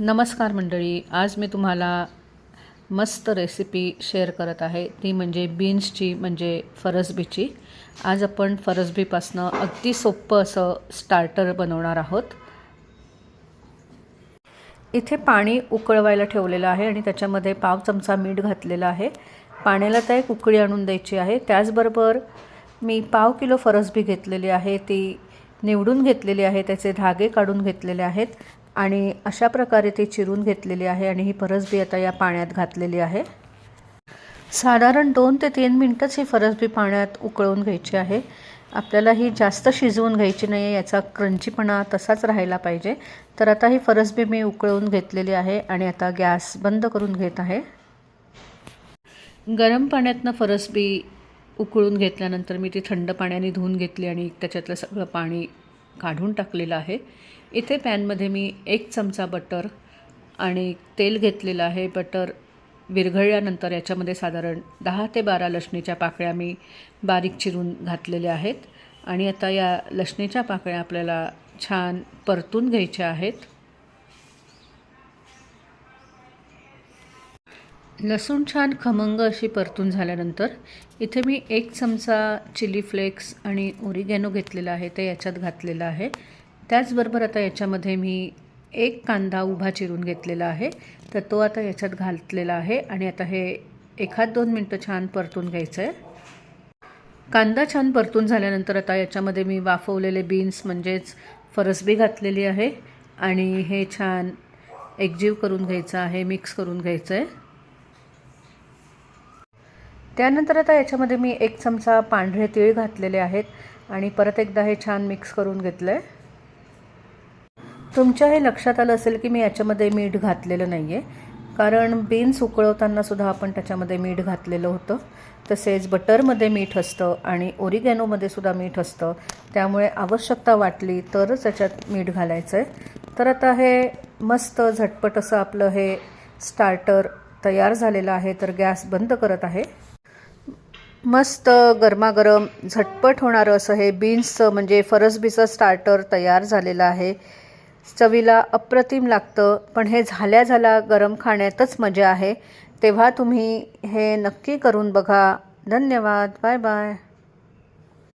नमस्कार मंडळी, आज मी तुम्हाला मस्त रेसिपी शेअर करत आहे. ती म्हणजे बीन्सची म्हणजे फरसबीची. आज आपण फरसबीपासनं अगदी सोपं असं स्टार्टर बनवणार आहोत. इथे पाणी उकळवायला ठेवलेलं आहे आणि त्याच्यामध्ये पाव चमचा मीठ घातलेलं आहे. पाण्याला तर एक उकळी आणून द्यायची आहे. त्याचबरोबर मी पाव किलो फरसबी घेतलेली आहे, ती निवडून घेतलेली आहे, त्याचे धागे काढून घेतलेले आहेत आणि अशा प्रकारे ती चिरून घेतलेली आहे आणि ही फरसबी आता या पाण्यात घातलेली आहे. साधारण 2 ते 3 मिनिटच ही फरसबी पाण्यात उकळून घ्यायची आहे. आपल्याला ही जास्त शिजवून घ्यायची नाही आहे, याचा क्रंचीपणा तसाच राहायला पाहिजे. तर आता ही फरसबी मी उकळून घेतलेली आहे आणि आता गॅस बंद करून घेत आहे. गरम पाण्यातनं फरसबी उकळून घेतल्यानंतर मी ती थंड पाण्याने धुवून घेतली आणि त्याच्यातलं सगळं पाणी काढून टाकलेलं आहे. इथे पॅनमध्ये मी 1 चमचा बटर आणि तेल घेतलेलं आहे. बटर विरघळल्यानंतर याच्यामध्ये साधारण 10 ते 12 लसणीच्या पाकळ्या मी बारीक चिरून घातलेल्या आहेत आणि आता या लसणीच्या पाकळ्या आपल्याला छान परतून घ्यायच्या आहेत. लसूण छान खमंग अशी परतून झाल्यानंतर इथे मी 1 चमचा चिली फ्लेक्स आणि ओरिगॅनो घेतलेला आहे, ते याच्यात घातलेलं आहे. त्याचबरोबर आता याच्यामध्ये मी 1 कांदा उभा चिरून घेतलेला आहे, तर तो आता याच्यात घातलेला आहे आणि आता हे 1-2 मिनटं छान परतून घ्यायचं आहे. कांदा छान परतून झाल्यानंतर आता याच्यामध्ये मी वाफवलेले बीन्स म्हणजेच फरसबी घातलेली आहे आणि हे छान एकजीव करून घ्यायचं आहे, मिक्स करून घ्यायचं आहे. त्यानंतर आता याच्यामध्ये मी 1 चमचा पांढरे तीळ घातलेले आहेत आणि परत एकदा हे छान मिक्स करून घेतलं आहे. तुमच्या हे लक्षात आलं असेल की मी याच्यामध्ये मीठ घातलेलं नाही आहे, कारण बीन्स उकळवतानासुद्धा आपण त्याच्यामध्ये मीठ घातलेलं होतं. तसेच बटरमध्ये मीठ असतं आणि ओरिगॅनोमध्ये सुद्धा मीठ असतं, त्यामुळे आवश्यकता वाटली तरच याच्यात मीठ घालायचं आहे. तर आता हे मस्त झटपट असं आपलं हे स्टार्टर तयार झालेलं आहे. तर गॅस बंद करत आहे. मस्त गरमागरम झटपट होणारं असं हे बीन्सचं म्हणजे फरसबीचं स्टार्टर तयार झालेलं आहे. चवीला अप्रतिम लागतं, पण हे झाल्या गरम खाण्यातच मजा आहे. तेव्हा तुम्ही हे नक्की करून बघा. धन्यवाद. Bye bye.